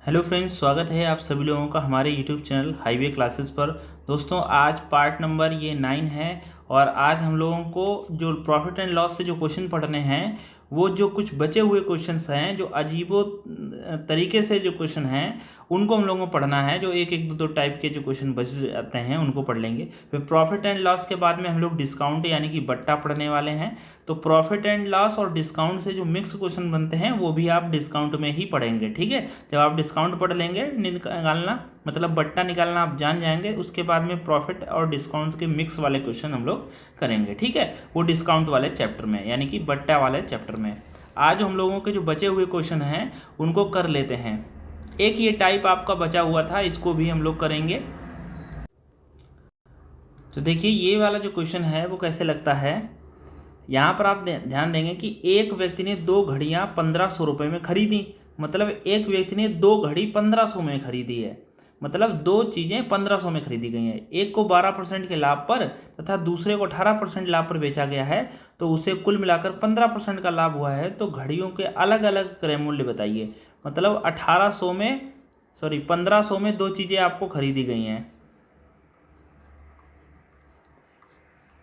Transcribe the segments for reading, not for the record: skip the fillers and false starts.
Hello friends, स्वागत है आप सभी लोगों का हमारे यूट्यूब चैनल हाईवे क्लासेस पर। दोस्तों, आज पार्ट नंबर ये 9 है और आज हम लोगों को जो प्रॉफिट एंड लॉस से जो क्वेश्चन पढ़ने हैं वो जो कुछ बचे हुए क्वेश्चंस हैं, जो अजीबो तरीके से जो क्वेश्चन हैं उनको हम लोगों को पढ़ना है। जो एक एक दो दो टाइप के जो क्वेश्चन बच जाते हैं उनको पढ़ लेंगे। फिर प्रॉफिट एंड लॉस के बाद में हम लोग डिस्काउंट यानी कि बट्टा पढ़ने वाले हैं। तो प्रॉफिट एंड लॉस और डिस्काउंट से जो मिक्स क्वेश्चन बनते हैं वो भी आप डिस्काउंट में ही पढ़ेंगे। ठीक है, जब आप डिस्काउंट पढ़ लेंगे, निकालना मतलब बट्टा निकालना आप जान जाएंगे, उसके बाद में प्रॉफिट और डिस्काउंट के मिक्स वाले क्वेश्चन हम लोग करेंगे। ठीक है, वो डिस्काउंट वाले चैप्टर में यानी कि बट्टा वाले चैप्टर में। आज हम लोगों के जो बचे हुए क्वेश्चन हैं उनको कर लेते हैं। एक ये टाइप आपका बचा हुआ था, इसको भी हम लोग करेंगे। तो देखिए, ये वाला जो क्वेश्चन है वो कैसे लगता है। यहाँ पर आप ध्यान देंगे कि एक व्यक्ति ने 2 घड़ियाँ 1500 रुपये में खरीदी। मतलब एक व्यक्ति ने 2 घड़ी 1500 में खरीदी है। मतलब 2 चीज़ें 1500 में खरीदी गई हैं। एक को 12% के लाभ पर तथा दूसरे को 18% लाभ पर बेचा गया है, तो उसे कुल मिलाकर 15% का लाभ हुआ है। तो घड़ियों के अलग अलग क्रय मूल्य बताइए। मतलब 1500 में 2 चीज़ें आपको खरीदी गई हैं।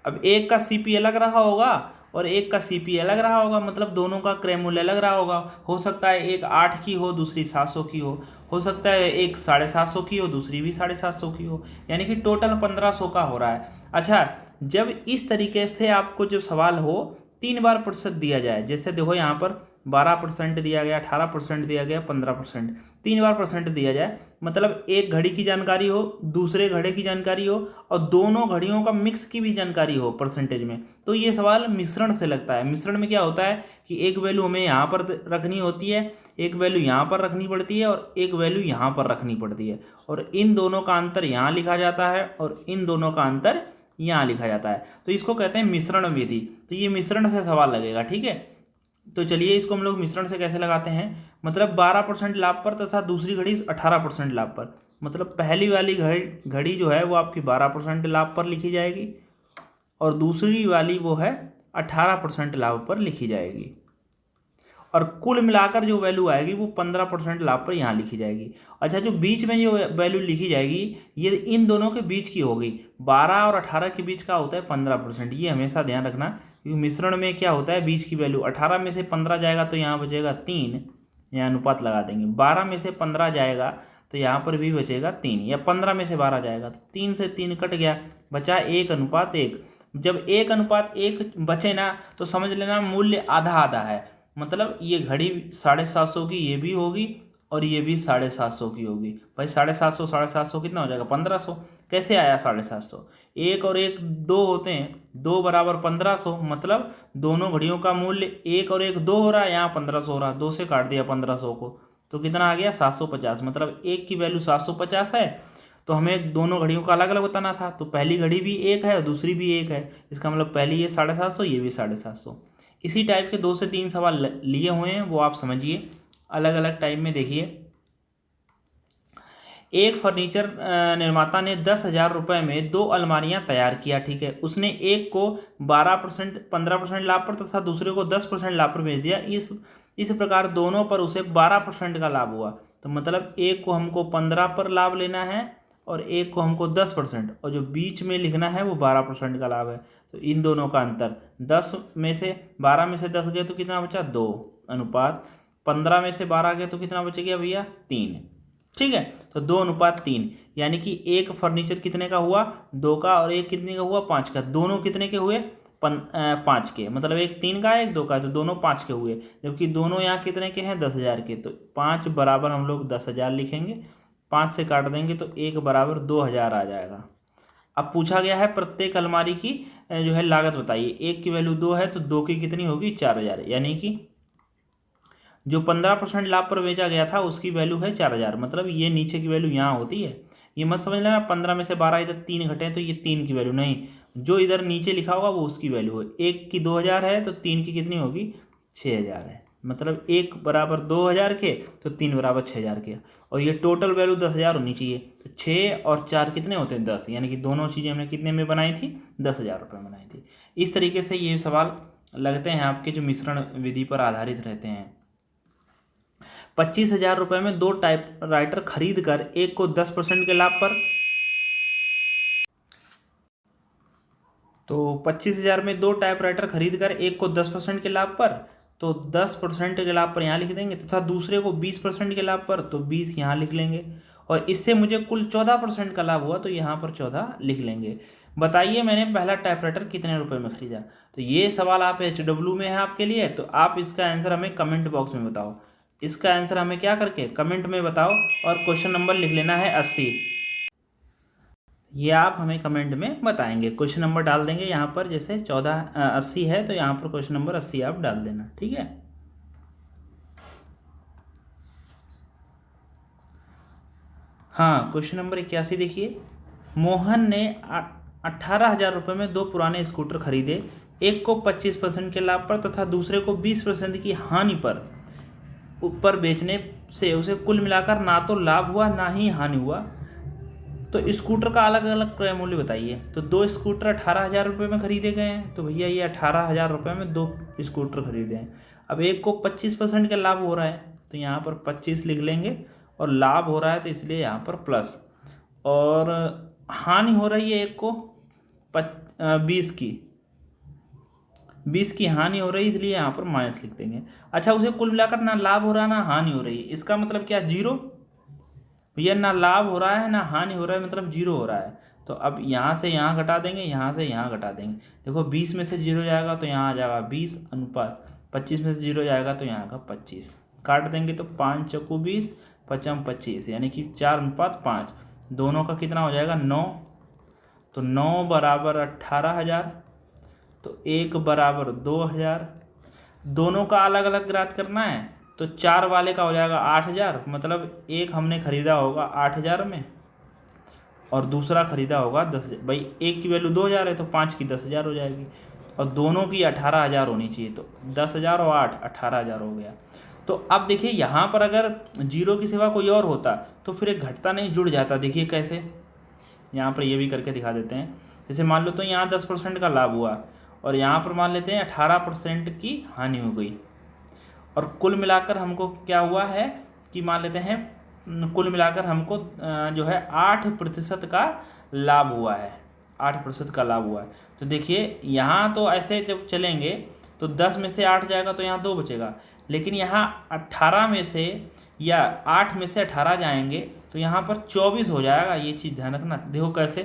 अब एक का सीपी अलग रहा होगा और एक का सीपी अलग रहा होगा, मतलब दोनों का क्रय मूल्य अलग रहा होगा। हो सकता है एक 8 की हो, दूसरी 700 की हो सकता है एक 750 की हो, दूसरी भी 750 की हो, यानी कि टोटल 1500 का हो रहा है। अच्छा, जब इस तरीके से आपको जो सवाल हो 3 बार प्रतिशत दिया जाए, जैसे देखो यहाँ पर 12% दिया गया, 18% दिया गया, 15%, 3 बार परसेंट दिया जाए, मतलब एक घड़ी की जानकारी हो, दूसरे घड़े की जानकारी हो और दोनों घड़ियों का मिक्स की भी जानकारी हो परसेंटेज में, तो ये सवाल मिश्रण से लगता है। मिश्रण में क्या होता है कि एक वैल्यू हमें यहाँ पर रखनी होती है, एक वैल्यू यहाँ पर रखनी पड़ती है और एक वैल्यू यहाँ पर रखनी पड़ती है, और इन दोनों का अंतर यहाँ लिखा जाता है और इन दोनों का अंतर यहाँ लिखा जाता है। तो इसको कहते हैं मिश्रण विधि। तो ये मिश्रण से सवाल लगेगा। ठीक है, तो चलिए इसको हम लोग मिश्रण से कैसे लगाते हैं। मतलब 12% लाभ पर तथा दूसरी घड़ी 18% लाभ पर। मतलब पहली वाली घड़ी जो है वो आपकी 12% लाभ पर लिखी जाएगी और दूसरी वाली वो है 18% लाभ पर लिखी जाएगी, और कुल मिलाकर जो वैल्यू आएगी वो 15% लाभ पर यहाँ लिखी जाएगी। अच्छा, जो बीच में जो वैल्यू लिखी जाएगी ये इन दोनों के बीच की होगी। 12 और 18 के बीच का होता है 15%। ये हमेशा ध्यान रखना, क्योंकि मिश्रण में क्या होता है, बीच की वैल्यू 18 में से 15 जाएगा तो यहाँ बचेगा 3, यहाँ अनुपात लगा देंगे। 12 में से 15 जाएगा तो यहाँ पर भी बचेगा 3, या 15 में से 12 जाएगा तो 3 से 3 कट गया, बचा 1:1। जब 1:1 बचे ना तो समझ लेना मूल्य आधा आधा है। मतलब ये घड़ी 750 की ये भी होगी और ये भी 750 की होगी। भाई 750 कितना हो जाएगा, 1500। कैसे आया 750? एक और एक 2 होते हैं, 2 बराबर 1500, मतलब दोनों घड़ियों का मूल्य 1 और 1 2 हो रहा है, यहाँ 1500 हो रहा है, 2 से काट दिया 1500 को तो कितना आ गया 750। मतलब एक की वैल्यू 750 है, तो हमें दोनों घड़ियों का अलग अलग बताना था। तो पहली घड़ी भी 1 है और दूसरी भी 1 है, इसका मतलब पहली ये 750, ये भी 750। इसी टाइप के 2 से 3 सवाल लिए हुए हैं, वो आप समझिए अलग अलग टाइप में। देखिए, एक फर्नीचर निर्माता ने 10,000 रुपये में 2 अलमारियां तैयार किया। ठीक है, उसने एक को 12% 15% लाभ पर तथा दूसरे को 10% लाभ पर बेच दिया। इस प्रकार दोनों पर उसे 12% का लाभ हुआ। तो मतलब एक को हमको 15 पर लाभ लेना है और एक को हमको 10%, और जो बीच में लिखना है वो 12% का लाभ है। तो इन दोनों का अंतर 10 में से 12 में से 10 गए तो कितना बचा 2, अनुपात 15 में से 12 गए तो कितना बच गया भैया 3। ठीक है, तो 2:3, यानी कि एक फर्नीचर कितने का हुआ 2 का और एक कितने का हुआ 5 का। दोनों कितने के हुए 5 के, मतलब एक 3 का है एक 2 का, तो दोनों 5 के हुए। जबकि दोनों यहाँ कितने के हैं 10,000 के, तो 5 बराबर हम लोग 10,000 लिखेंगे। 5 से काट देंगे तो 1 बराबर 2,000 आ जाएगा। अब पूछा गया है प्रत्येक अलमारी की जो है लागत बताइए। एक की वैल्यू 2 है तो 2 की कितनी होगी 4,000, यानी कि जो 15% लाभ पर बेचा गया था उसकी वैल्यू है 4,000। मतलब ये नीचे की वैल्यू यहाँ होती है, ये मत समझ लेना 15 में से 12 इधर 3 घटे हैं तो ये 3 की वैल्यू नहीं, जो इधर नीचे लिखा होगा वो उसकी वैल्यू है। एक की 2,000 है तो 3 की कितनी होगी 6,000 है। मतलब 1 बराबर 2,000 के तो 3 बराबर 6,000 के, और ये टोटल वैल्यू 10,000 होनी चाहिए। तो 6 और 4 कितने होते हैं 10, यानी कि दोनों चीज़ें हमने कितने में बनाई थी 10,000 रुपये में बनाई थी। इस तरीके से ये सवाल लगते हैं आपके, जो मिश्रण विधि पर आधारित रहते हैं। 25,000 रुपये में 2 टाइपराइटर खरीद कर एक को 10% के लाभ पर, तो 25,000 में 2 टाइपराइटर खरीद कर एक को 10% के लाभ पर, तो 10% के लाभ पर यहाँ लिख देंगे, तथा दूसरे को 20% के लाभ पर, तो 20 यहाँ लिख लेंगे। और इससे मुझे कुल 14% का लाभ हुआ, तो यहाँ पर 14 लिख लेंगे। बताइए मैंने पहला टाइपराइटर कितने रुपए में खरीदा। तो ये सवाल आप HW में है आपके लिए, तो आप इसका आंसर हमें कमेंट बॉक्स में बताओ। इसका आंसर हमें क्या करके कमेंट में बताओ, और क्वेश्चन नंबर लिख लेना है 80। ये आप हमें कमेंट में बताएंगे, क्वेश्चन नंबर डाल देंगे यहाँ पर, जैसे 80 है तो यहाँ पर क्वेश्चन नंबर 80 आप डाल देना, ठीक है। हाँ, क्वेश्चन नंबर 81 देखिए। मोहन ने 18,000 रुपये में 2 पुराने स्कूटर खरीदे, एक को 25% के लाभ पर तथा दूसरे को 20% की हानि पर ऊपर बेचने से उसे कुल मिलाकर ना तो लाभ हुआ ना ही हानि हुआ। तो स्कूटर का अलग अलग क्रय मूल्य बताइए। तो 2 स्कूटर 18,000 रुपये में खरीदे गए हैं, तो भैया ये 18,000 रुपये में 2 स्कूटर खरीदे हैं। अब एक को 25% का लाभ हो रहा है, तो यहाँ पर 25 लिख लेंगे, और लाभ हो रहा है तो इसलिए यहाँ पर प्लस, और हानि हो रही है एक को 20 की हानि हो रही है, इसलिए यहाँ पर माइनस लिख देंगे। अच्छा, उसे कुल मिलाकर ना लाभ हो रहा है ना हानि हो रही है, इसका मतलब क्या, जीरो। भैया ना लाभ हो रहा है ना हानि हो रहा है, मतलब जीरो हो रहा है। तो अब यहाँ से यहाँ घटा देंगे, यहाँ से यहाँ घटा देंगे। देखो 20 में से जीरो जाएगा तो यहाँ आ जाएगा 20 अनुपात 25 में से जीरो जाएगा तो यहाँ का 25, काट देंगे तो 5 चौको 20 पचम 25, यानी कि 4:5। दोनों का कितना हो जाएगा 9, तो 9 बराबर 18,000, तो 1 बराबर 2,000। दोनों का अलग अलग ग्राफ करना है, तो 4 वाले का हो जाएगा 8,000, मतलब एक हमने खरीदा होगा 8,000 में और दूसरा खरीदा होगा 10,000। भाई एक की वैल्यू 2,000 है तो 5 की 10,000 हो जाएगी, और दोनों की 18,000 होनी चाहिए, तो 10,000 और 8 18,000 हो गया। तो अब देखिए यहाँ पर अगर जीरो की सिवा कोई और होता तो फिर एक घटता नहीं जुड़ जाता। देखिए कैसे, यहाँ पर ये भी करके दिखा देते हैं। जैसे मान लो तो यहाँ 10% का लाभ हुआ, और यहाँ पर मान लेते हैं 18% की हानि हो गई, और कुल मिलाकर हमको क्या हुआ है कि मान लेते हैं कुल मिलाकर हमको जो है 8% का लाभ हुआ है, 8% का लाभ हुआ है। तो देखिए यहाँ तो ऐसे जब चलेंगे तो 10 में से 8 जाएगा तो यहाँ 2 बचेगा, लेकिन यहाँ 18 में से या 8 में से 18 जाएंगे तो यहाँ पर 24 हो जाएगा। ये चीज़ ध्यान रखना। देखो कैसे,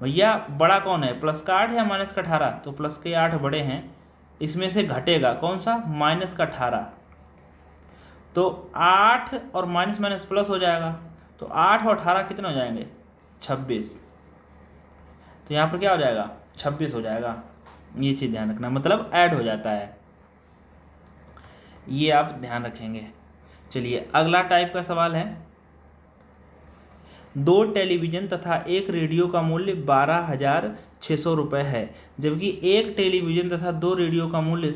भैया बड़ा कौन है, प्लस का 8 या माइनस का 18, तो प्लस के 8 बड़े हैं, इसमें से घटेगा कौन सा, माइनस का 18, तो 8 और माइनस माइनस प्लस हो जाएगा, तो 8 और 18 कितने हो जाएंगे 26, तो यहाँ पर क्या हो जाएगा 26 हो जाएगा। ये चीज़ ध्यान रखना, मतलब ऐड हो जाता है, ये आप ध्यान रखेंगे। चलिए अगला टाइप का सवाल है। 2 टेलीविज़न तथा एक रेडियो का मूल्य 12,600 रुपये है, जबकि एक टेलीविज़न तथा 2 रेडियो का मूल्य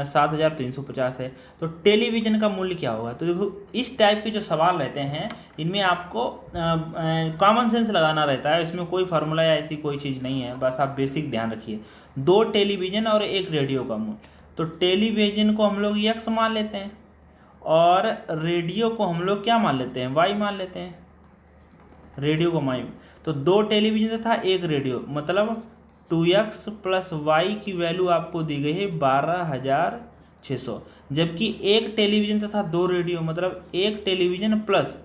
7,350 है। तो टेलीविज़न का मूल्य क्या होगा। तो देखो इस टाइप के जो सवाल रहते हैं इनमें आपको कॉमन सेंस लगाना रहता है, इसमें कोई फार्मूला या ऐसी कोई चीज़ नहीं है, बस आप बेसिक ध्यान रखिए। 2 टेलीविज़न और एक रेडियो का मूल्य, तो टेलीविज़न को हम लोग x मान लेते हैं और रेडियो को हम लोग क्या मान लेते हैं, y मान लेते हैं, रेडियो को y। तो 2 टेलीविज़न तथा एक रेडियो, मतलब 2x प्लस y की वैल्यू आपको दी गई है 12,600, जबकि एक टेलीविज़न तथा 2 रेडियो, मतलब एक टेलीविज़न प्लस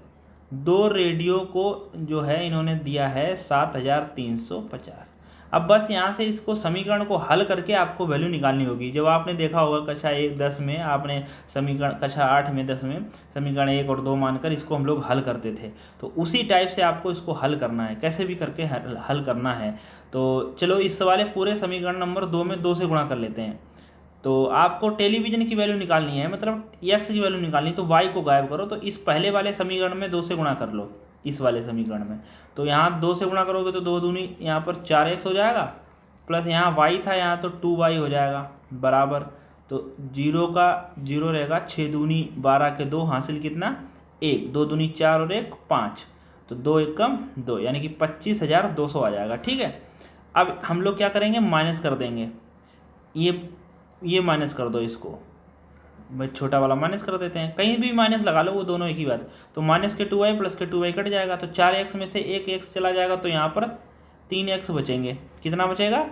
2 रेडियो को जो है इन्होंने दिया है 7,350। अब बस यहाँ से इसको समीकरण को हल करके आपको वैल्यू निकालनी होगी। जब आपने देखा होगा कक्षा 1-10 में, आपने समीकरण कक्षा 8 में 10 में समीकरण 1 और 2 मानकर इसको हम लोग हल करते थे, तो उसी टाइप से आपको इसको हल करना है, कैसे भी करके हल करना है। तो चलो इस सवाल पूरे समीकरण नंबर 2 में 2 से गुणा कर लेते हैं। तो आपको टेलीविज़न की वैल्यू निकालनी है, मतलब x की वैल्यू निकालनी, तो y को गायब करो, तो इस पहले वाले समीकरण में 2 से गुणा कर लो, इस वाले समीकरण में। तो यहाँ 2 से गुणा करोगे तो 2 दूनी यहाँ पर 4x हो जाएगा, प्लस यहाँ y था यहाँ तो 2y हो जाएगा बराबर, तो 0 का 0 रहेगा, 6 दूनी 12 के 2 हासिल कितना 1, 2 दूनी 4 और 1 5, तो 2 एकम 2, यानी कि 25,200 आ जाएगा। ठीक है, अब हम लोग क्या करेंगे, माइनस कर देंगे, ये माइनस कर दो इसको, भाई छोटा वाला माइनस कर देते हैं, कहीं भी माइनस लगा लो वो दोनों एक ही बात। तो माइनस के 2y प्लस के 2y कट जाएगा, तो 4x में से एक x चला जाएगा, तो यहाँ पर 3x बचेंगे। कितना बचेगा?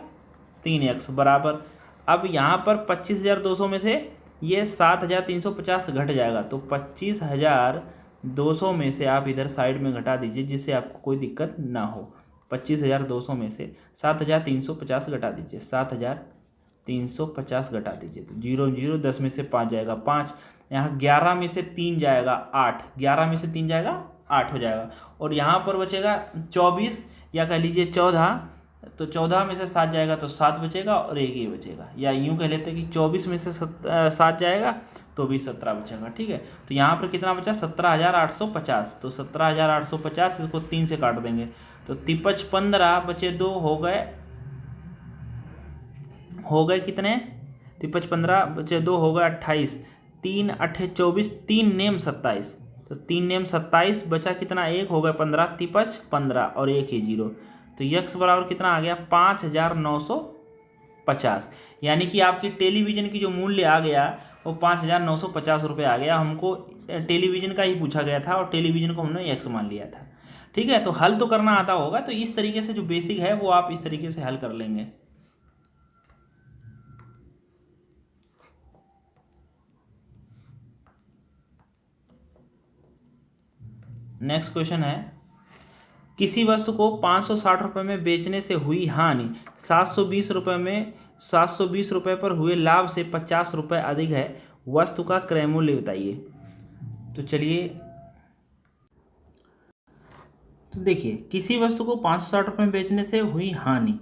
3x बराबर। अब यहाँ पर 25,200 में से ये 7,350 घट जाएगा, तो 25,200 में से आप इधर साइड में घटा दीजिए, जिससे आपको कोई दिक्कत ना हो। 25,200 में से 7,350 घटा दीजिए, 7,350 घटा दीजिए, तो 0 0 10 में से 5 जाएगा 5, यहाँ 11 में से 3 जाएगा 8, 11 में से 3 जाएगा 8 हो जाएगा। और यहाँ पर बचेगा 24 या कह लीजिए 14, तो 14 में से 7 जाएगा तो 7 बचेगा और एक ही बचेगा, या यूँ कह लेते हैं कि 24 में से 7 जाएगा तो भी 17 बचेगा। ठीक है, तो यहाँ पर कितना बचा? 17,850। तो 17,850 इसको 3 से काट देंगे, तो 3 15 बचे 2 हो गए कितने? 3 15 बचे 2 हो गए 28, 3 8 24, 3 नेम 27, तो 3 नेम 27 बचा कितना? 1 हो गए 15, 3 15 और 1 ही 0, तो यक्स बराबर कितना आ गया? 5,950। यानी कि आपकी टेलीविज़न की जो मूल्य आ गया वो 5,950 रुपये आ गया। हमको टेलीविज़न का ही पूछा गया था और टेलीविज़न को हमने एक्स मान लिया था। ठीक है, तो हल तो करना आता होगा, तो इस तरीके से जो बेसिक है वो आप इस तरीके से हल कर लेंगे। नेक्स्ट क्वेश्चन है, किसी वस्तु को 560 रुपये में बेचने से हुई हानि 720 रुपये पर हुए लाभ से 50 रुपये अधिक है, वस्तु का क्रय मूल्य बताइए। तो चलिए, तो देखिए, किसी वस्तु को 560 रुपये में बेचने से हुई हानि,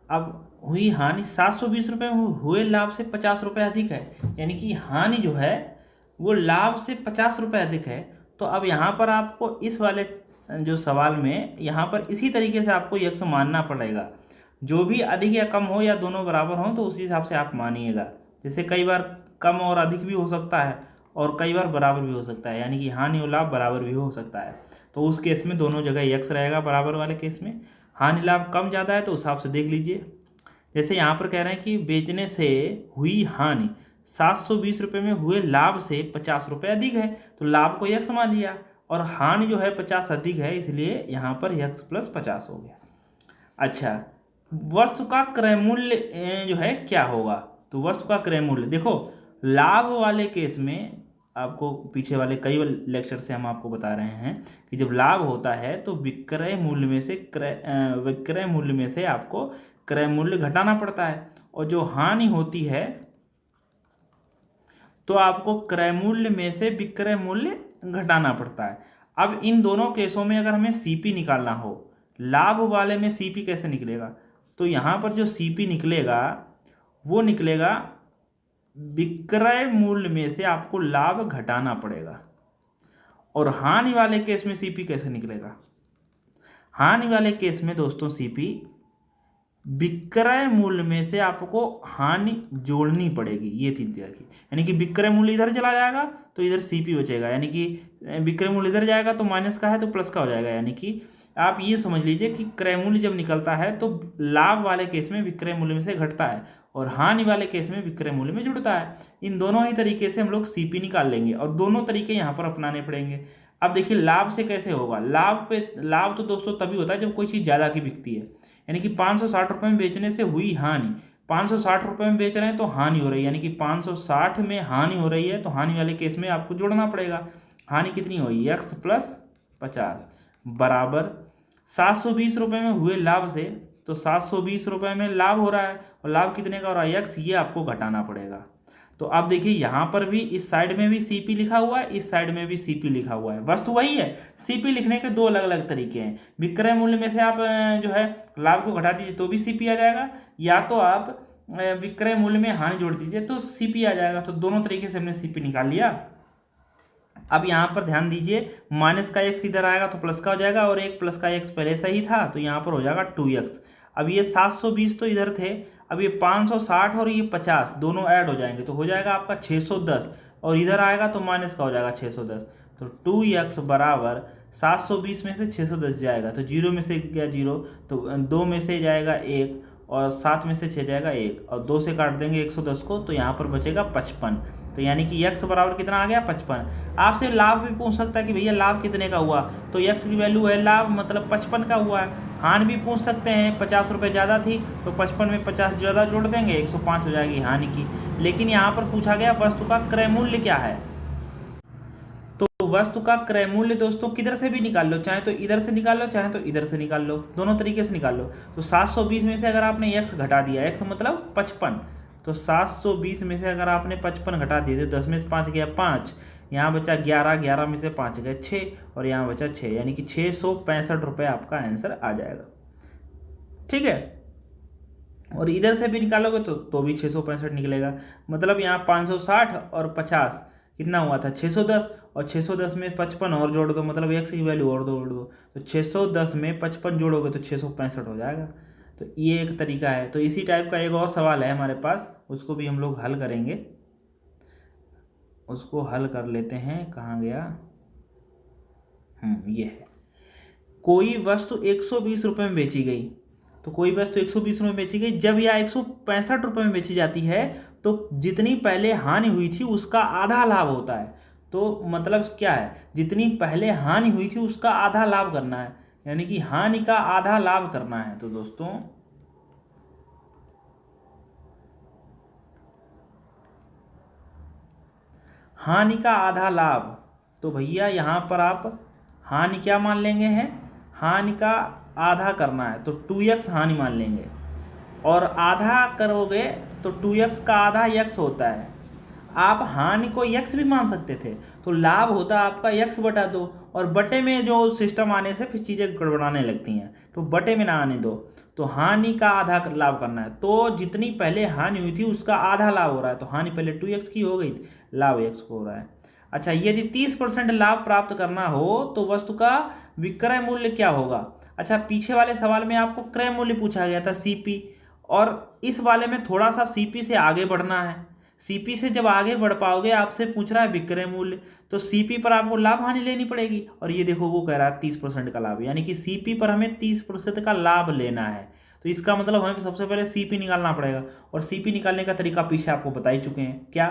अब हुई हानि 720 रुपये में हुए लाभ से 50 रुपये अधिक है, यानी कि हानि जो है वो लाभ से 50 रुपये अधिक है। तो अब यहाँ पर आपको इस वाले जो सवाल में यहाँ पर इसी तरीके से आपको यक्स मानना पड़ेगा, जो भी अधिक या कम हो या दोनों बराबर हों तो उसी हिसाब से आप मानिएगा। जैसे कई बार कम और अधिक भी हो सकता है और कई बार बराबर भी हो सकता है, यानी कि हानि और लाभ बराबर भी हो सकता है, तो उस केस में दोनों जगह यक्स रहेगा बराबर वाले केस में। हानि लाभ कम ज़्यादा है तो उस हिसाब से देख लीजिए। जैसे यहाँ पर कह रहे हैं कि बेचने से हुई हानि 720 रुपये में हुए लाभ से 50 रुपये अधिक है, तो लाभ को यक्स मान लिया और हानि जो है 50 अधिक है, इसलिए यहाँ पर यक्स प्लस 50 हो गया। अच्छा, वस्तु का क्रय मूल्य जो है क्या होगा? तो वस्तु का क्रय मूल्य देखो, लाभ वाले केस में आपको पीछे वाले कई लेक्चर से हम आपको बता रहे हैं कि जब लाभ होता है तो विक्रय मूल्य में से आपको क्रय मूल्य घटाना पड़ता है, और जो हानि होती है तो आपको क्रय मूल्य में से विक्रय मूल्य घटाना पड़ता है। अब इन दोनों केसों में अगर हमें सीपी निकालना हो, लाभ वाले में सीपी कैसे निकलेगा? तो यहाँ पर जो सीपी निकलेगा वो निकलेगा विक्रय मूल्य में से आपको लाभ घटाना पड़ेगा। और हानि वाले केस में सीपी कैसे निकलेगा? हानि वाले केस में दोस्तों सीपी विक्रय मूल्य में से आपको हानि जोड़नी पड़ेगी, ये चीज देखिए, यानी कि विक्रय मूल्य इधर चला जाएगा तो इधर सीपी बचेगा, यानी कि विक्रय मूल्य इधर जाएगा तो माइनस का है तो प्लस का हो जाएगा। यानी कि आप ये समझ लीजिए कि क्रय मूल्य जब निकलता है तो लाभ वाले केस में विक्रय मूल्य में से घटता है और हानि वाले केस में विक्रय मूल्य में जुड़ता है। इन दोनों ही तरीके से हम लोग सीपी निकाल लेंगे और दोनों तरीके यहाँ पर अपनाने पड़ेंगे। अब देखिए, लाभ से कैसे होगा? लाभ तो दोस्तों तभी होता है जब कोई चीज़ ज़्यादा की बिकती है, यानी कि 560 रुपये में बेचने से हुई हानि, 560 रुपये में बेच रहे हैं तो हानि हो रही है, यानी कि 560 में हानि हो रही है, तो हानि वाले केस में आपको जोड़ना पड़ेगा। हानि कितनी हुई? x प्लस 50 बराबर 720 रुपये में हुए लाभ से, तो 720 रुपये में लाभ हो रहा है और लाभ कितने का हो रहा है? x, ये आपको घटाना पड़ेगा। तो आप देखिए, यहाँ पर भी इस साइड में भी सीपी लिखा हुआ है, इस साइड में भी सीपी लिखा हुआ है, वस्तु वही है। सीपी लिखने के दो अलग अलग तरीके हैं। विक्रय मूल्य में से आप जो है लाभ को घटा दीजिए तो भी सीपी आ जाएगा, या तो आप विक्रय मूल्य में हानि जोड़ दीजिए तो सीपी आ जाएगा। तो दोनों तरीके से हमने सीपी निकाल लिया। अब यहाँ पर ध्यान दीजिए, माइनस का x इधर आएगा तो प्लस का हो जाएगा और एक प्लस का x पहले से ही था तो यहाँ पर हो जाएगा 2x। अब ये 720 तो इधर थे, अब ये 560 और ये 50 दोनों ऐड हो जाएंगे तो हो जाएगा आपका 610, और इधर आएगा तो माइनस का हो जाएगा 610। तो 2x बराबर 720 में से 610 जाएगा तो 0 में से गया 0, तो 2 में से जाएगा 1 और 7 में से 6 जाएगा 1 और 2 से काट देंगे 110 को, तो यहाँ पर बचेगा 55। तो यानी कि x बराबर कितना आ गया 55। आपसे लाभ भी पूछ सकता है कि भैया लाभ कितने का हुआ, तो x की वैल्यू है लाभ मतलब 55 का हुआ है। हानि भी पूछ सकते हैं, 50 रुपये ज़्यादा थी तो 55 में 50 ज़्यादा जोड़ देंगे, 105 हो जाएगी हानि की। लेकिन यहाँ पर पूछा गया वस्तु का क्रय मूल्य क्या है। तो वस्तु का क्रय मूल्य दोस्तों किधर से भी निकाल लो, चाहे तो इधर से निकाल लो चाहे तो इधर से निकाल लो, दोनों तरीके से निकाल लो। तो 720 में से अगर आपने x घटा दिया, x मतलब 55, तो 720 में से अगर आपने 55 घटा दिए तो 10 में से 5 गया 5, यहाँ बचा 11, 11 में से 5 गए 6 और यहाँ बचा 6, यानी कि 665 रुपये आपका आंसर आ जाएगा। ठीक है, और इधर से भी निकालोगे तो भी 665 निकलेगा। मतलब यहाँ 560 और 50 कितना हुआ था 610, और 610 में 55 और जोड़ दो, मतलब x की वैल्यू और जोड़ दो, तो 610 में 55 जोड़ोगे तो 665 हो जाएगा। तो ये एक तरीका है। तो इसी टाइप का एक और सवाल है हमारे पास, उसको भी हम लोग हल करेंगे। उसको हल कर लेते हैं, कहाँ गया, ये है। कोई वस्तु 120 रुपये में बेची गई, तो कोई वस्तु 120 रुपये में बेची गई, जब यह 165 रुपये में बेची जाती है तो जितनी पहले हानि हुई थी उसका आधा लाभ होता है। तो मतलब क्या है, जितनी पहले हानि हुई थी उसका आधा लाभ करना है, यानी कि हानि का आधा लाभ करना है। तो दोस्तों हानि का आधा लाभ, तो भैया यहाँ पर आप हानि क्या मान लेंगे हैं, हानि का आधा करना है तो 2x हानि मान लेंगे, और आधा करोगे तो 2x का आधा x होता है। आप हानि को x भी मान सकते थे, तो लाभ होता आपका x बटा 2, और बटे में जो सिस्टम आने से फिर चीज़ें गड़बड़ाने लगती हैं, तो बटे में ना आने दो। तो हानि का आधा लाभ करना है, तो जितनी पहले हानि हुई थी उसका आधा लाभ हो रहा है, तो हानि पहले 2x की हो गई, लाभ x को हो रहा है। अच्छा, यदि 30% लाभ प्राप्त करना हो तो वस्तु का विक्रय मूल्य क्या होगा। अच्छा, पीछे वाले सवाल में आपको क्रय मूल्य पूछा गया था CP, और इस वाले में थोड़ा सा CP से आगे बढ़ना है। CP से जब आगे बढ़ पाओगे, आपसे पूछ रहा है विक्रय मूल्य, तो CP पर आपको लाभ हानि लेनी पड़ेगी, और ये देखो वो कह रहा है 30% का लाभ, यानी कि CP पर हमें 30% का लाभ लेना है। तो इसका मतलब हमें सबसे पहले CP निकालना पड़ेगा, और CP निकालने का तरीका पीछे आपको बता ही चुके हैं, क्या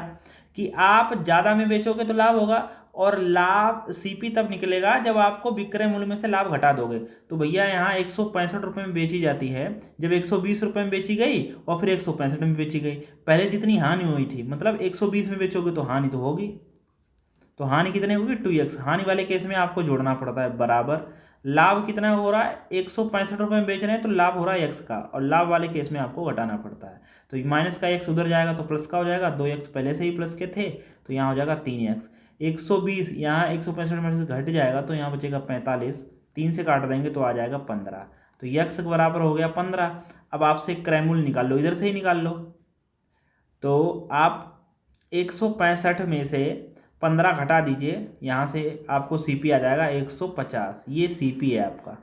कि आप ज़्यादा में बेचोगे तो लाभ होगा, और लाभ CP तब निकलेगा जब आपको विक्रय मूल्य में से लाभ घटा दोगे। तो भैया यहाँ 165 रुपये में बेची जाती है, जब 120 रुपये में बेची गई और फिर 165 में बेची गई, पहले जितनी हानि हुई थी, मतलब 120 में बेचोगे तो हानि तो होगी, तो हानि कितने होगी 2x। हानि वाले केस में आपको जोड़ना पड़ता है बराबर, लाभ कितना हो रहा है 165 रुपये में बेच रहे हैं तो लाभ हो रहा है x का, और लाभ वाले केस में आपको घटाना पड़ता है। तो माइनस का x उधर जाएगा तो प्लस का हो जाएगा, 2x पहले से ही प्लस के थे तो यहाँ हो जाएगा 3x। 120 यहाँ 165 में से घट जाएगा तो यहाँ बचेगा 45, 3 से काट देंगे तो आ जाएगा 15, तो x बराबर हो गया 15। अब आपसे क्रय मूल्य निकाल लो, इधर से ही निकाल लो। तो आप 165 में से 15 घटा दीजिए, यहाँ से आपको CP आ जाएगा 150, ये CP है आपका।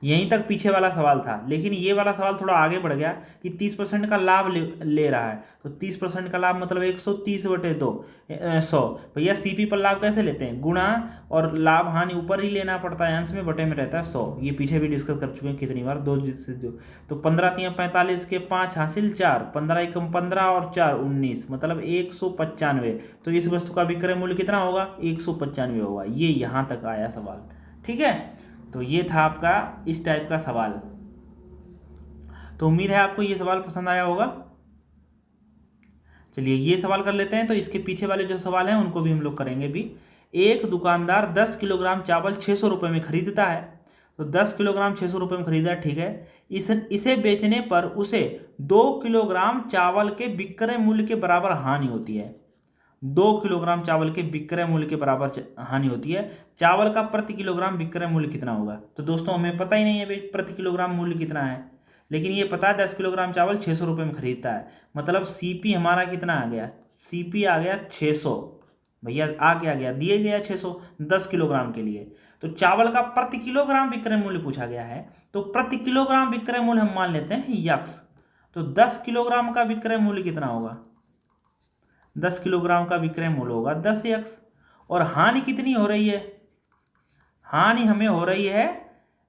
यहीं तक पीछे वाला सवाल था, लेकिन ये वाला सवाल थोड़ा आगे बढ़ गया कि 30% का लाभ ले रहा है, तो 30% का लाभ मतलब 130/2 100। भैया CP पर लाभ कैसे लेते हैं, गुणा, और लाभ हानि ऊपर ही लेना पड़ता है, अंश में बटे में रहता है 100। ये पीछे भी डिस्कस कर चुके हैं कितनी बार, दो से जो। तो 15 × 45 के 5 हासिल 4, 15 × 15 और 4 19, मतलब 195। तो इस वस्तु का विक्रय मूल्य कितना होगा 195 होगा। ये यहाँ तक आया सवाल, ठीक है। तो ये था आपका इस टाइप का सवाल। तो उम्मीद है आपको ये सवाल पसंद आया होगा। चलिए ये सवाल कर लेते हैं, तो इसके पीछे वाले जो सवाल हैं उनको भी हम लोग करेंगे भी। एक दुकानदार 10 किलोग्राम चावल 600 रुपये में खरीदता है, तो 10 किलोग्राम 600 रुपये में खरीदा, ठीक है। इसे बेचने पर उसे 2 किलोग्राम चावल के विक्रय मूल्य के बराबर हानि होती है। 2 किलोग्राम चावल के विक्रय मूल्य के बराबर हानि होती है। चावल का प्रति किलोग्राम विक्रय मूल्य कितना होगा। तो दोस्तों हमें पता ही नहीं है प्रति किलोग्राम मूल्य कितना है, लेकिन ये पता है 10 किलोग्राम चावल 600 रुपये में खरीदता है, मतलब CP हमारा कितना आ गया, CP आ गया 600। भैया आ गया दिए गया 600 10 किलोग्राम के लिए। तो चावल का प्रति किलोग्राम विक्रय मूल्य पूछा गया है, तो प्रति किलोग्राम विक्रय मूल्य हम मान लेते हैं x। तो 10 किलोग्राम का विक्रय मूल्य कितना होगा, 10 किलोग्राम का विक्रय मूल्य होगा 10x। और हानि कितनी हो रही है, हानि हमें हो रही है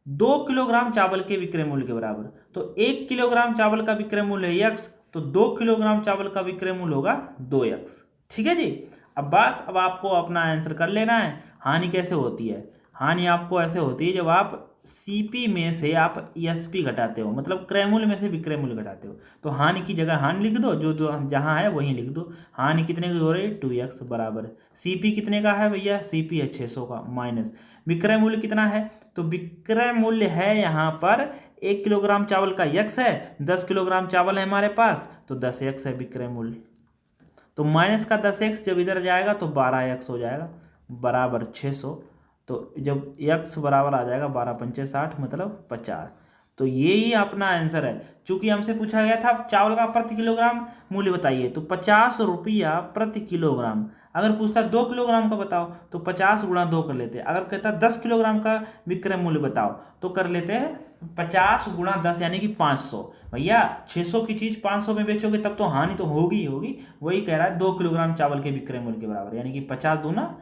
2 किलोग्राम चावल के विक्रय मूल्य के बराबर। तो 1 किलोग्राम चावल का विक्रय मूल्य है x, तो 2 किलोग्राम चावल का विक्रय मूल्य होगा 2x। ठीक है जी। अब आपको अपना आंसर कर लेना है। हानि कैसे होती है? हानि आपको ऐसे होती है जब आप सीपी में से आप एसपी घटाते हो, मतलब क्रय मूल्य में से विक्रय मूल्य घटाते हो। तो हानि की जगह हानि लिख दो, जो जो जहाँ है वहीं लिख दो। हानि कितने की हो रही है? 2x बराबर सीपी कितने का है भैया? सीपी है 600 का, माइनस विक्रय मूल्य कितना है? तो विक्रय मूल्य है यहाँ पर 1 किलोग्राम चावल का x है, 10 किलोग्राम चावल है हमारे पास, तो 10x है विक्रय मूल्य। तो माइनस का 10x जब इधर जाएगा तो 12x हो जाएगा बराबर 600। तो जब x बराबर आ जाएगा 12 पंचे 60 मतलब 50। तो ये ही अपना आंसर है। चूंकि हमसे पूछा गया था चावल का प्रति किलोग्राम मूल्य बताइए, तो 50 रुपया प्रति किलोग्राम। अगर पूछता 2 किलोग्राम का बताओ तो 50 गुणा 2 कर लेते। अगर कहता 10 किलोग्राम का विक्रय मूल्य बताओ तो कर लेते हैं 50 गुणा 10 यानी कि 500। भैया 600 की चीज़ 500 में बेचोगे तब तो हानि तो होगी ही होगी। वही कह रहा है 2 किलोग्राम चावल के विक्रय मूल्य के बराबर, यानी कि 50 दूना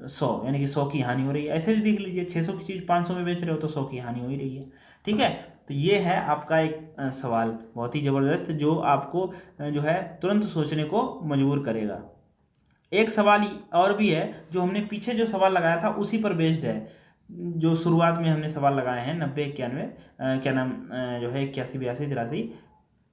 100, यानी कि 100 की हानि हो रही है। ऐसे ही देख लीजिए 600 की चीज़ 500 में बेच रहे हो तो 100 की हानि हो ही रही है। ठीक है। तो ये है आपका एक सवाल बहुत ही ज़बरदस्त, जो आपको जो है तुरंत सोचने को मजबूर करेगा। एक सवाल और भी है जो हमने पीछे जो सवाल लगाया था उसी पर बेस्ड है। जो शुरुआत में हमने सवाल लगाए हैं 90 91 क्या नाम जो है 81 82 83।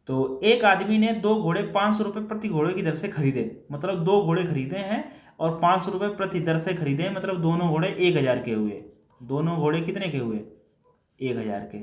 तो एक आदमी ने 2 घोड़े 500 रुपये प्रति घोड़े की दर से खरीदे, मतलब 2 घोड़े खरीदे हैं और 500 रुपये प्रति दर से खरीदे, मतलब दोनों घोड़े 1000 के हुए। दोनों घोड़े कितने के हुए? 1000 के।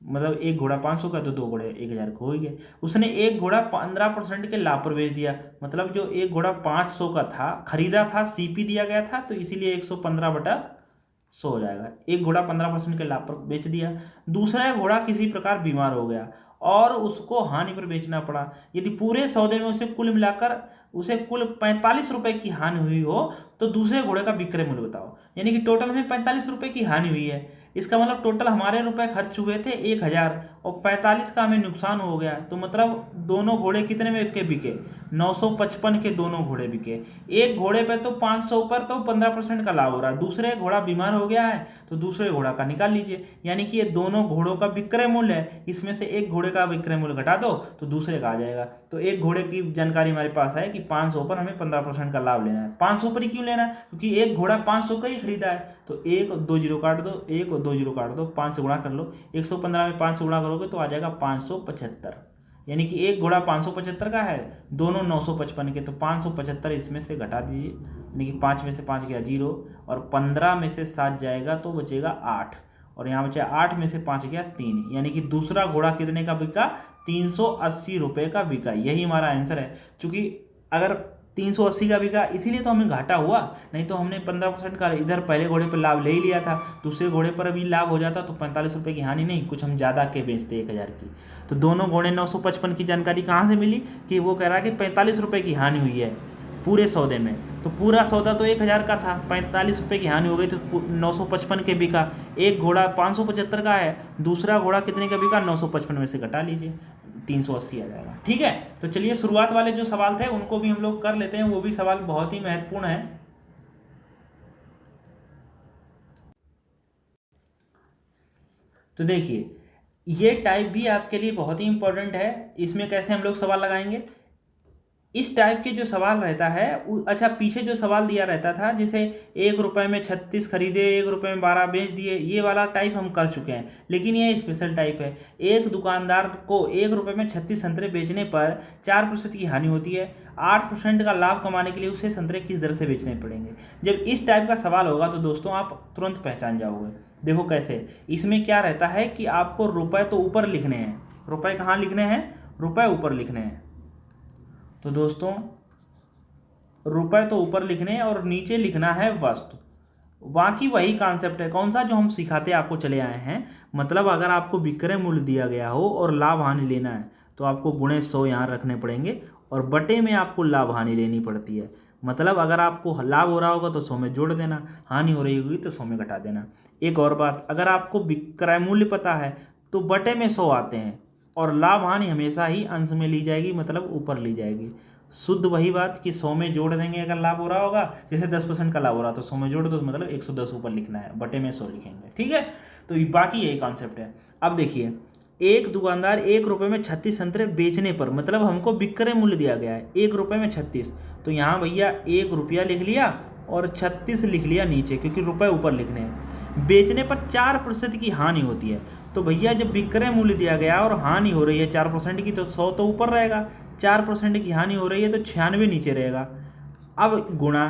मतलब एक घोड़ा 500 का तो 2 घोड़े 1000 को हो ही गए। उसने एक घोड़ा 15% के लाभ पर बेच दिया, मतलब जो एक घोड़ा 500 का था खरीदा था, सीपी दिया गया था, तो इसीलिए 115/100 हो जाएगा। एक घोड़ा 15% के लाभ पर बेच दिया। दूसरा घोड़ा किसी प्रकार बीमार हो गया और उसको हानि पर बेचना पड़ा। यदि पूरे सौदे में उसे कुल मिलाकर उसे कुल 45 रुपये की हानि हुई हो तो दूसरे घोड़े का विक्रय मूल्य बताओ। यानी कि टोटल में 45 रुपये की हानि हुई है। इसका मतलब टोटल हमारे रुपए खर्च हुए थे 1000 और 45 का हमें नुकसान हो गया। तो मतलब दोनों घोड़े कितने में के बिके? 955 के दोनों घोड़े बिके। एक घोड़े पे तो 500 पर तो 15% का लाभ हो रहा है। दूसरे घोड़ा बीमार हो गया है तो दूसरे घोड़ा का निकाल लीजिए, यानी कि ये दोनों घोड़ों का विक्रय मूल्य है। इसमें से एक घोड़े का विक्रय मूल्य घटा दो तो दूसरे का आ जाएगा। तो एक घोड़े की जानकारी हमारे पास है कि 500 पर हमें 15% का लाभ लेना है। 500 पर ही क्यों लेना है? क्योंकि एक घोड़ा 500 का ही खरीदा है। तो 1 और 2 जीरो काट दो, 1 और 2 जीरो काट दो, 5 से गुणा कर लो। 115 में 5 से गुणा करोगे तो आ जाएगा 575, यानी कि एक घोड़ा 575 का है, दोनों 955 के। तो 575 इसमें से घटा दीजिए, यानी कि 5 में से 5 गया 0 और 15 में से 7 जाएगा तो बचेगा 8 और यहाँ बचा 8 में से 5 गया 3, यानी कि दूसरा घोड़ा कितने का बिका? 380 रुपये का बिका। यही हमारा आंसर है। चूँकि अगर 380 का बिका इसीलिए तो हमें घाटा हुआ, नहीं तो हमने 15% का इधर पहले घोड़े पर लाभ ले ही लिया था। दूसरे घोड़े पर भी लाभ हो जाता तो 45 रुपये की हानि नहीं, कुछ हम ज़्यादा के बेचते 1000 की। तो दोनों घोड़े 955 की जानकारी कहाँ से मिली कि वो कह रहा है कि 45 रुपये की हानि हुई है पूरे सौदे में। तो पूरा सौदा तो 1000 का था, 45 रुपये की हानि हो गई तो 955 के बिका। एक घोड़ा 575 का है, दूसरा घोड़ा कितने का बिका? 955 में से घटा लीजिए, 380 आ जाएगा। ठीक है। तो चलिए शुरुआत वाले जो सवाल थे उनको भी हम लोग कर लेते हैं, वो भी सवाल बहुत ही महत्वपूर्ण है। तो देखिए ये टाइप भी आपके लिए बहुत ही इंपॉर्टेंट है। इसमें कैसे हम लोग सवाल लगाएंगे? इस टाइप के जो सवाल रहता है अच्छा पीछे जो सवाल दिया रहता था जैसे 1 रुपये में 36 खरीदे, 1 रुपये में 12 बेच दिए, ये वाला टाइप हम कर चुके हैं। लेकिन ये स्पेशल टाइप है। एक दुकानदार को 1 रुपये में 36 संतरे बेचने पर 4% की हानि होती है। 8% का लाभ कमाने के लिए उसे संतरे किस दर से बेचने पड़ेंगे? जब इस टाइप का सवाल होगा तो दोस्तों आप तुरंत पहचान जाओगे। देखो कैसे, इसमें क्या रहता है कि आपको रुपए तो ऊपर लिखने हैं। रुपए कहाँ लिखने हैं? रुपए ऊपर लिखने हैं। तो दोस्तों रुपए तो ऊपर लिखने हैं और नीचे लिखना है वस्तु। बाकी वही कॉन्सेप्ट है। कौन सा? जो हम सिखाते आपको चले आए हैं। मतलब अगर आपको विक्रय मूल्य दिया गया हो और लाभ हानि लेना है तो आपको गुणे 100 यहाँ रखने पड़ेंगे और बटे में आपको लाभ हानि लेनी पड़ती है। मतलब अगर आपको लाभ हो रहा होगा तो 100 में जोड़ देना, हानि हो रही होगी तो 100 में घटा देना। एक और बात, अगर आपको विक्रय मूल्य पता है तो बटे में 100 आते हैं और लाभ हानि हमेशा ही अंश में ली जाएगी, मतलब ऊपर ली जाएगी। शुद्ध वही बात कि 100 में जोड़ देंगे अगर लाभ हो रहा होगा, जैसे 10% का लाभ हो रहा तो 100 में जोड़ दो, मतलब 110 ऊपर लिखना है, बटे में 100 लिखेंगे। ठीक है। तो बाकी यही कॉन्सेप्ट है। अब देखिए एक दुकानदार 1 रुपये में 36 संतरे बेचने पर, मतलब हमको विक्रय मूल्य दिया गया है 1 रुपये में 36, तो यहाँ भैया 1 रुपया लिख लिया और 36 लिख लिया नीचे, क्योंकि रुपए ऊपर लिखने हैं। बेचने पर 4% की हानि होती है, तो भैया जब विक्रय मूल्य दिया गया और हानि हो रही है 4% की, तो 100 तो ऊपर रहेगा, 4% की हानि हो रही है तो 96 नीचे रहेगा। अब गुणा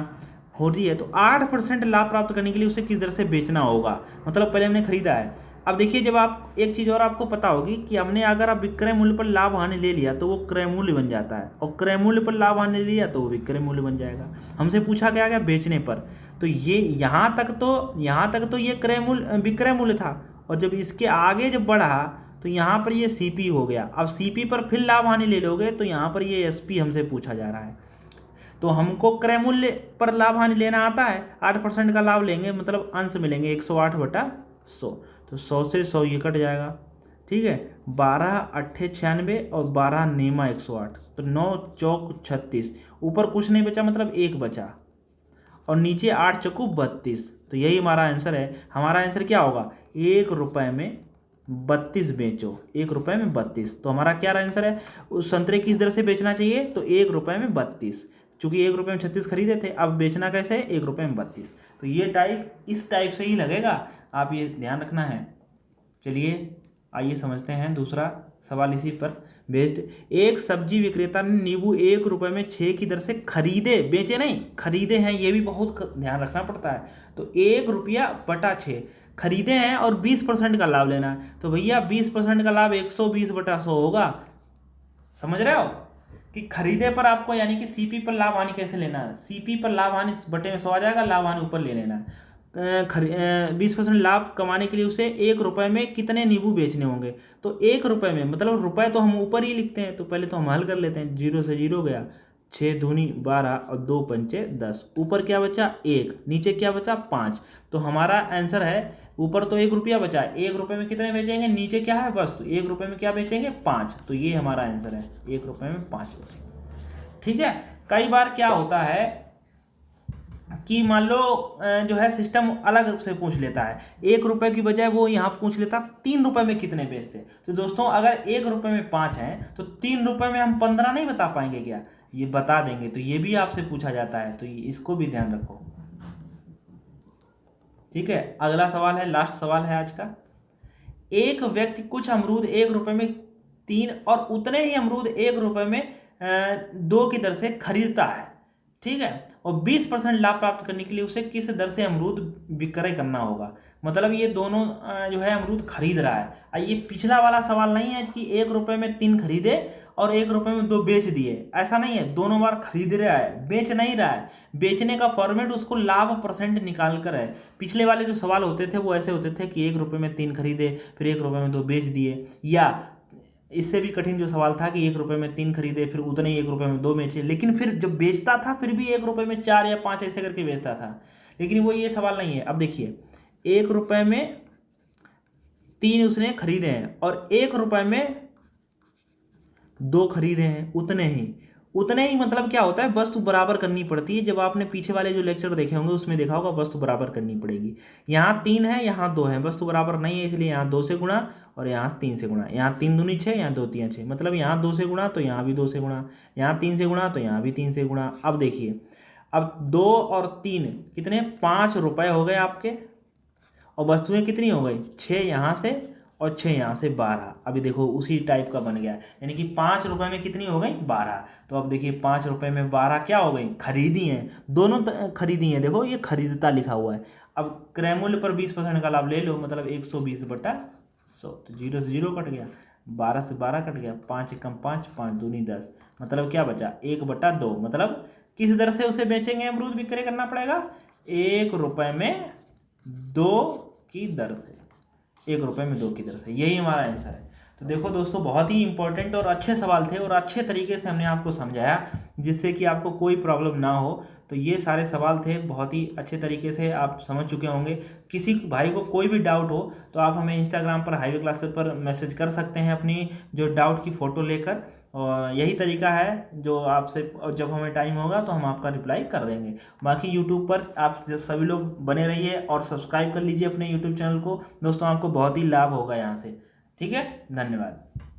हो रही है, तो 8% लाभ प्राप्त करने के लिए उसे किस दर से बेचना होगा, मतलब पहले हमने खरीदा है। अब देखिए, जब आप एक चीज़ और आपको पता होगी कि हमने अगर आप विक्रय मूल्य पर लाभ हानि ले लिया तो वो क्रय मूल्य बन जाता है, और क्रय मूल्य पर लाभ हानि ले लिया तो वो विक्रय मूल्य बन जाएगा। हमसे पूछा क्या गया बेचने पर, तो ये यहाँ तक तो ये क्रय मूल्य विक्रय मूल्य था, और जब इसके आगे जब बढ़ा तो यहाँ पर ये सीपी हो गया। अब सीपी पर फिर लाभ हानि ले लोगे तो यहाँ पर ये एसपी हमसे पूछा जा रहा है। तो हमको क्रय मूल्य पर लाभ हानि लेना आता है, 8% का लाभ लेंगे, मतलब अंश मिलेंगे 108/100, तो 100 से 100 ये कट जाएगा, ठीक है। 12 8 96 और 12 नेमा 108, तो 9 चौक 36, ऊपर कुछ नहीं बचा, मतलब 1 बचा, और नीचे 8 चौकू 32, तो यही हमारा आंसर है। हमारा आंसर क्या होगा, 1 रुपये में 32 बेचो, 1 रुपये में 32, तो हमारा क्या आंसर है, उस संतरे किस दर से बेचना चाहिए, तो 1 रुपये में 32, चूँकि 1 रुपये में 36 खरीदे थे, अब बेचना कैसे है, 1 रुपये में 32। तो ये टाइप इस टाइप से ही लगेगा, आप ये ध्यान रखना है। चलिए आइए समझते हैं दूसरा सवाल इसी पर बेस्ड। एक सब्जी विक्रेता ने नींबू 1 रुपये में 6 की दर से खरीदे, बेचे नहीं, खरीदे हैं, ये भी बहुत ध्यान रखना पड़ता है। तो 1 रुपया बटा 6 खरीदे हैं और 20% का लाभ लेना है, तो भैया 20% का लाभ 120/100 होगा। समझ रहे हो कि खरीदे पर आपको यानी कि सीपी पर लाभ हानि कैसे लेना है, सीपी पर लाभ हानि बटे में 100 आ जाएगा, लाभ हानि ऊपर ले लेना है। 20% लाभ कमाने के लिए उसे 1 रुपये में कितने नींबू बेचने होंगे, तो 1 रुपये में, मतलब रुपए तो हम ऊपर ही लिखते हैं, तो पहले तो हम हल कर लेते हैं। 0 से 0 गया, 6 दूनी 12 और 2 पंचे 10, ऊपर क्या बचा 1, नीचे क्या बचा 5, तो हमारा आंसर है, ऊपर तो 1 रुपया बचा, 1 रुपये में कितने बेचेंगे, नीचे क्या है वस्तु, 1 रुपये में क्या बेचेंगे 5, तो ये हमारा आंसर है, 1 रुपये में 5 बेचेंगे, ठीक है। कई बार क्या होता है कि मान लो जो है सिस्टम अलग से पूछ लेता है, 1 रुपये की बजाय वो यहाँ पूछ लेता 3 रुपये में कितने बेचते। तो दोस्तों अगर 1 रुपये में 5 हैं तो 3 रुपये में हम 15 नहीं बता पाएंगे क्या, ये बता देंगे, तो ये भी आपसे पूछा जाता है, तो इसको भी ध्यान रखो, ठीक है। अगला सवाल है, लास्ट सवाल है आज का। एक व्यक्ति कुछ अमरूद 1 रुपये में 3 और उतने ही अमरूद 1 रुपये में 2 की दर से खरीदता है, ठीक है, और 20% लाभ प्राप्त करने के लिए उसे किस दर से अमरूद विक्रय करना होगा, मतलब ये दोनों जो है अमरूद खरीद रहा है। ये पिछला वाला सवाल नहीं है कि 1 रुपये में 3 खरीदे और 1 रुपये में 2 बेच दिए, ऐसा नहीं है, दोनों बार खरीद रहा है, बेच नहीं रहा है। बेचने का फॉर्मेट उसको लाभ % निकाल कर है। पिछले वाले जो सवाल होते थे वो ऐसे होते थे कि 1 रुपये में 3 खरीदे, फिर 1 रुपये में 2 बेच दिए, या इससे भी कठिन जो सवाल था कि 1 रुपये में 3 खरीदे, फिर उतने ही 1 रुपये में 2 बेचे, लेकिन फिर जब बेचता था फिर भी 1 रुपये में 4 या 5 ऐसे करके बेचता था, लेकिन वो ये सवाल नहीं है। अब देखिए 1 रुपये में 3 उसने खरीदे हैं और 1 रुपये में 2 खरीदे हैं, उतने ही मतलब क्या होता है, वस्तु बराबर करनी पड़ती है। जब आपने पीछे वाले जो लेक्चर देखे होंगे उसमें देखा होगा वस्तु बराबर करनी पड़ेगी। यहाँ 3 है, यहाँ 2 है, वस्तु बराबर नहीं है, इसलिए यहाँ 2 से गुणा और यहाँ 3 से गुणा, यहाँ 3 दूनी 6, यहाँ 2 3 6, मतलब यहाँ 2 से गुणा तो यहाँ भी 2 से गुणा, यहाँ 3 से गुणा तो यहाँ भी 3 से गुणा। अब देखिए, अब 2 और 3 कितने, 5 रुपये हो गए आपके, और वस्तुएं कितनी हो गई, 6 यहाँ से और 6 यहाँ से 12। अभी देखो उसी टाइप का बन गया, यानी कि 5 रुपये में कितनी हो गई 12। तो अब देखिए 5 रुपये में 12 क्या हो गई, खरीदी हैं, दोनों खरीदी हैं, देखो ये खरीदता लिखा हुआ है। अब क्रय मूल्य पर 20% का लाभ ले लो, मतलब 120/100, तो 0 से 0 कट गया, 12 से 12 कट गया, 5 एकम 5, 5 दूनी 10, मतलब क्या बचा 1/2, मतलब किस दर से उसे बेचेंगे, अमरूद विक्रय करना पड़ेगा 1 रुपये में 2 की दर से, 1 रुपये में 2 की दर से, यही हमारा आंसर है। तो देखो दोस्तों बहुत ही इंपॉर्टेंट और अच्छे सवाल थे और अच्छे तरीके से हमने आपको समझाया जिससे कि आपको कोई प्रॉब्लम ना हो। तो ये सारे सवाल थे, बहुत ही अच्छे तरीके से आप समझ चुके होंगे। किसी भाई को कोई भी डाउट हो तो आप हमें इंस्टाग्राम पर हाईवे क्लासेस पर मैसेज कर सकते हैं अपनी जो डाउट की फ़ोटो लेकर, और यही तरीका है जो आपसे, जब हमें टाइम होगा तो हम आपका रिप्लाई कर देंगे। बाकी यूट्यूब पर आप सभी लोग बने रहिए और सब्सक्राइब कर लीजिए अपने यूट्यूब चैनल को दोस्तों, आपको बहुत ही लाभ होगा यहाँ से। ठीक है, धन्यवाद।